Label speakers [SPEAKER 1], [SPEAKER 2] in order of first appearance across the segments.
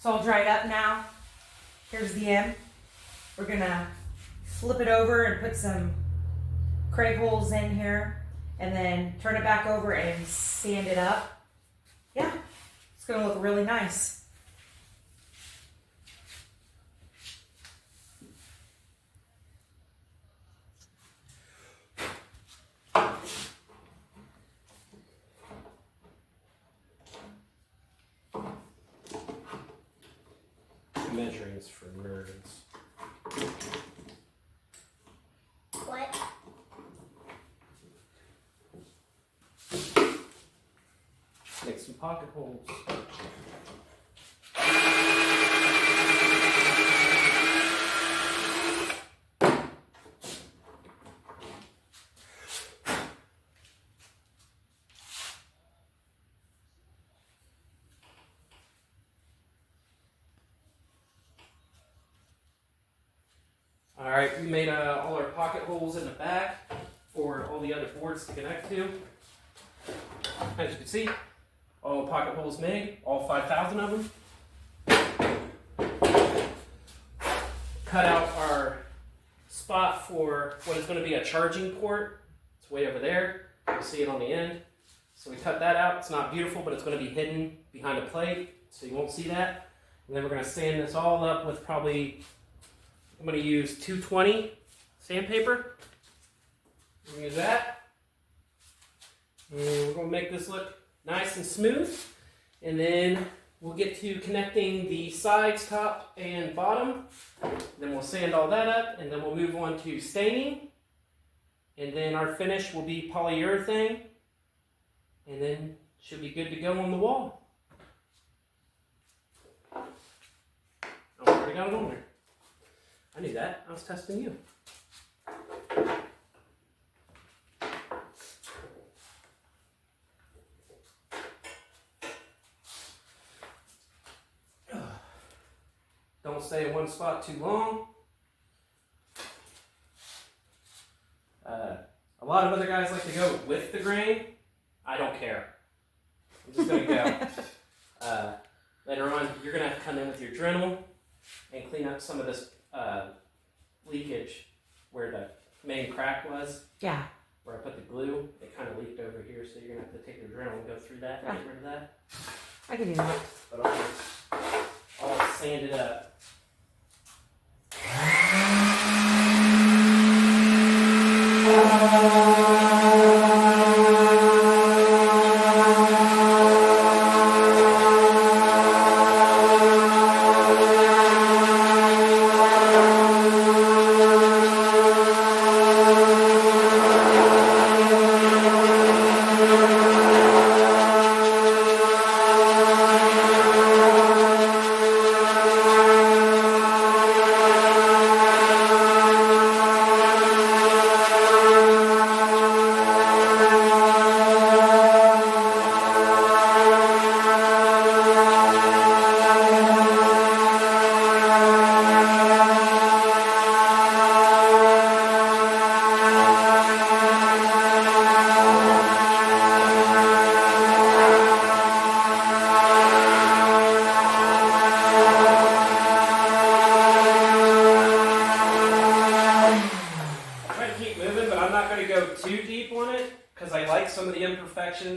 [SPEAKER 1] It's all dried up now. Here's the end. We're gonna flip it over and put some crave holes in here and then turn it back over and sand it up. Yeah, it's gonna look really nice.
[SPEAKER 2] Measurings for nerds.
[SPEAKER 3] What?
[SPEAKER 2] Make some pocket holes. Alright, we made all our pocket holes in the back for all the other boards to connect to. As you can see, all pocket holes made, all 5,000 of them. Cut out our spot for what is going to be a charging port. It's way over there. You'll see it on the end. So we cut that out. It's not beautiful, but it's going to be hidden behind a plate, so you won't see that. And then we're going to sand this all up with probably, I'm going to use 220 sandpaper. We're going to use that. And we're going to make this look nice and smooth. And then we'll get to connecting the sides, top and bottom. Then we'll sand all that up, and then we'll move on to staining. And then our finish will be polyurethane. And then should be good to go on the wall. Oh, I already got it on there. I knew that. I was testing you. Don't stay in one spot too long. A lot of other guys like to go with the grain. I don't care. I'm just going to go. Later on, you're going to have to come in with your Dremel and clean up some of this leakage where the main crack was.
[SPEAKER 1] Yeah.
[SPEAKER 2] Where I put the glue, it kind of leaked over here, so you're going to have to take your Dremel and go through that and get rid of that.
[SPEAKER 1] I can do that.
[SPEAKER 2] But I'll sand it up.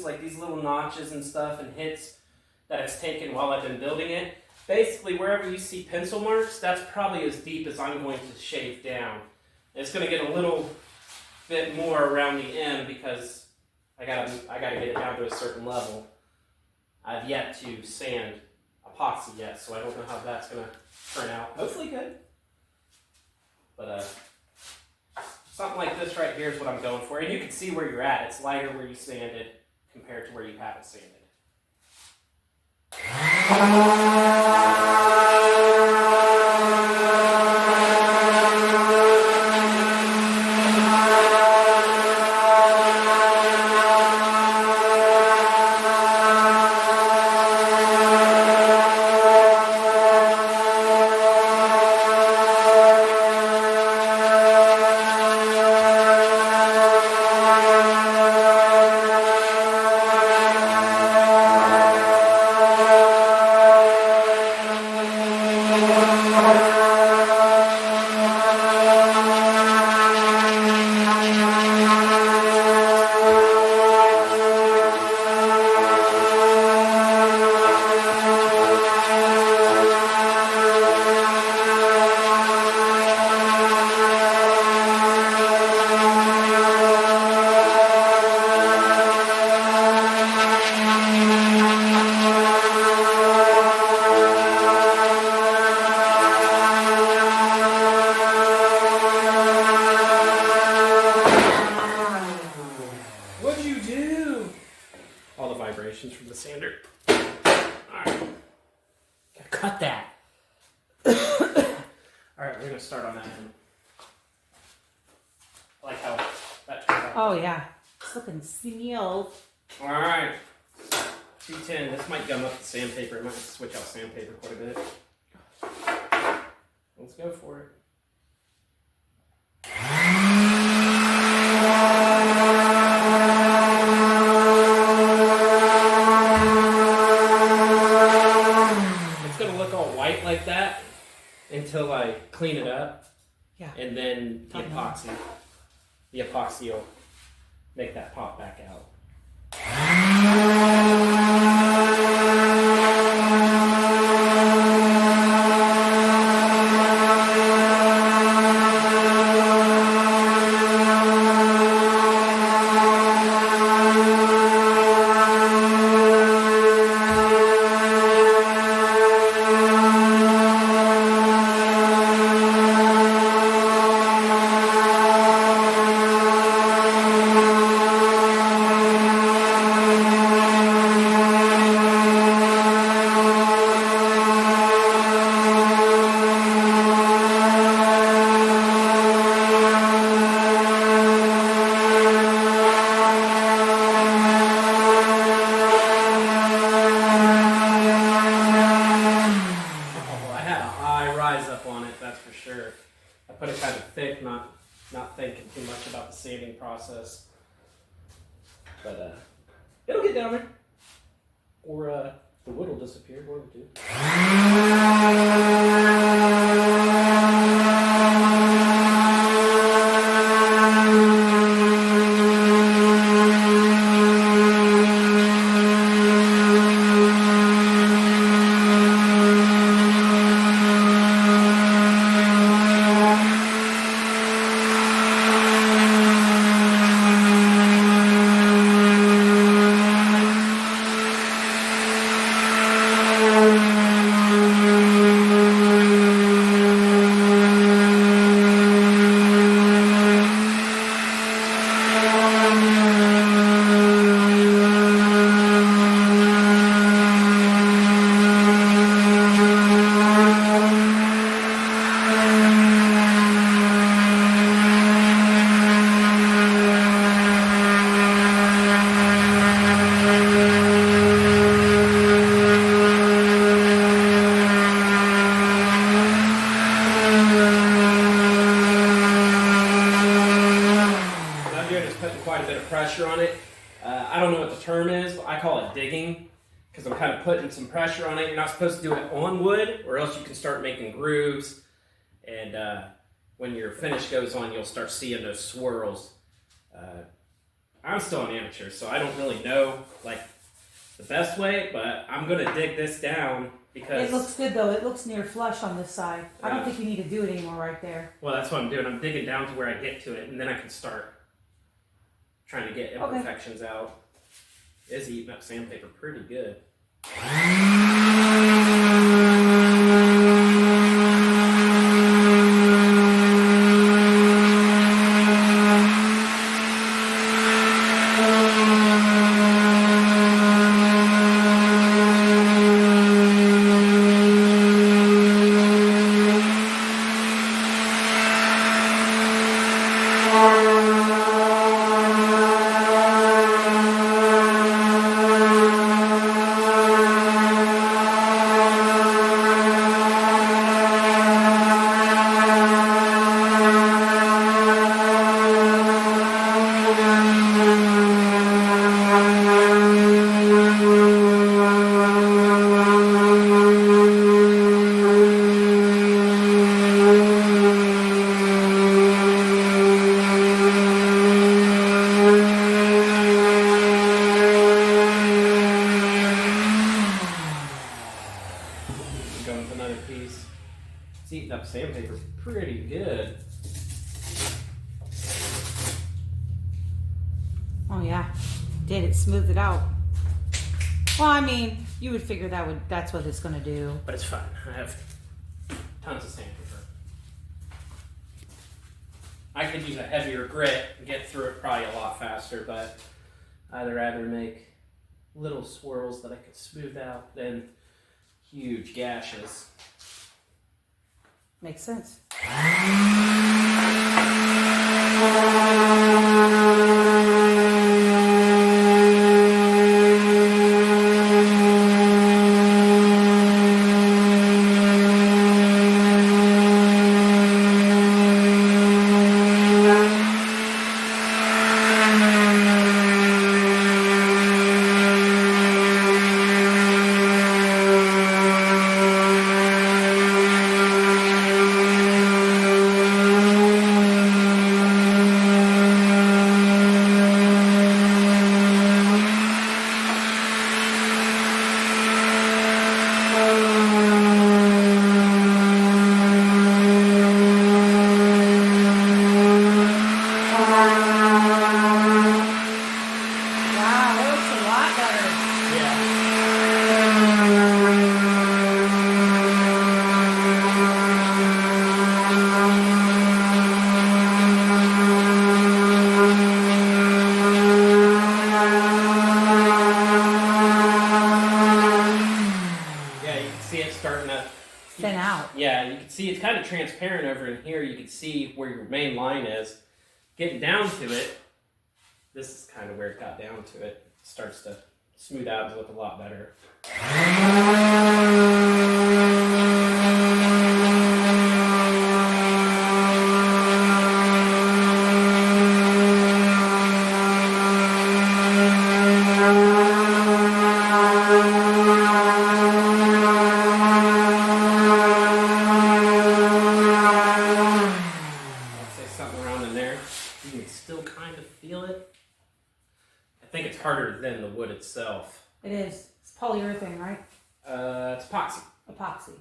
[SPEAKER 2] Like these little notches and stuff and hits that it's taken while I've been building it. Basically, wherever you see pencil marks, that's probably as deep as I'm going to shave down. It's going to get a little bit more around the end because I gotta get it down to a certain level. I've yet to sand epoxy yet, so I don't know how that's going to turn out. Hopefully good. But something like this right here is what I'm going for. And you can see where you're at. It's lighter where you sanded compared to where you haven't sanded. cut that. Alright, we're gonna start on that end. I like how that turned out.
[SPEAKER 1] Oh yeah, it's looking smooth.
[SPEAKER 2] Alright. 210. This might gum up the sandpaper. I might have to switch out sandpaper quite a bit. Let's go for it. It's gonna look all white like that until I clean it up.
[SPEAKER 1] Yeah.
[SPEAKER 2] And then the epoxy will make that pop back out. I put it kind of thick, not thinking too much about the sanding process. But it'll get down there. Or the wood will disappear, one of the two. Quite a bit of pressure on it. I don't know what the term is, but I call it digging because I'm kind of putting some pressure on it. You're not supposed to do it on wood or else you can start making grooves, and when your finish goes on you'll start seeing those swirls. I'm still an amateur, so I don't really know like the best way, but I'm going to dig this down because...
[SPEAKER 1] It looks good though. It looks near flush on this side. I don't think you need to do it anymore right there.
[SPEAKER 2] Well, that's what I'm doing. I'm digging down to where I get to it, and then I can start trying to get imperfections out. It's eating up sandpaper pretty good. Going with another piece. It's eating up sandpaper pretty good.
[SPEAKER 1] Oh yeah, did it smooth it out? Well, I mean, you would figure that's what it's gonna do.
[SPEAKER 2] But it's fine. I have tons of sandpaper. I could use a heavier grit and get through it probably a lot faster, but I'd rather make little swirls that I could smooth out than huge gashes.
[SPEAKER 1] Makes sense. Thin out.
[SPEAKER 2] Yeah, you can see it's kind of transparent over in here. You can see where your main line is. Getting down to it, this is kind of where it got down to it. It starts to smooth out and look a lot better. I think it's harder than the wood itself.
[SPEAKER 1] It is. It's polyurethane, right?
[SPEAKER 2] It's epoxy.
[SPEAKER 1] Epoxy.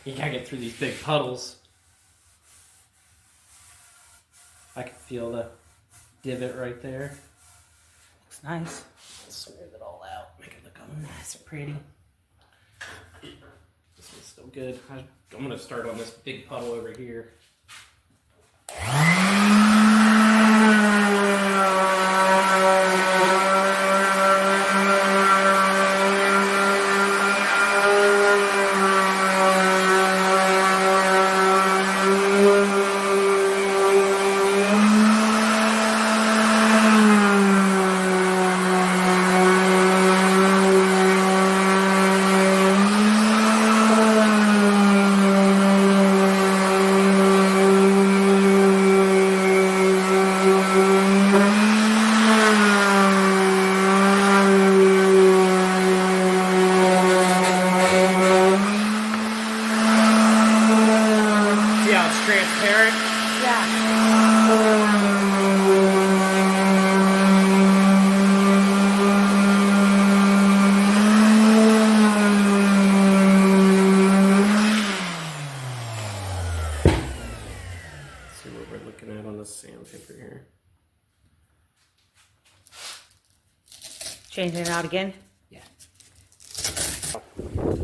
[SPEAKER 1] You gotta get through these big puddles. I can feel the divot right there. Looks nice.
[SPEAKER 2] Smooth it all out, make it look all nice and pretty. This one's still good. I'm gonna start on this big puddle over here. Transparent?
[SPEAKER 1] Yeah.
[SPEAKER 2] Let's see what we're looking at on this sandpaper here.
[SPEAKER 1] Changing it out again?
[SPEAKER 2] Yeah.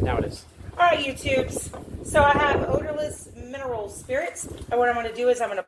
[SPEAKER 2] Now it is.
[SPEAKER 1] All right, YouTubes. So I have odorless mineral spirits. And what I'm going to do is I'm going to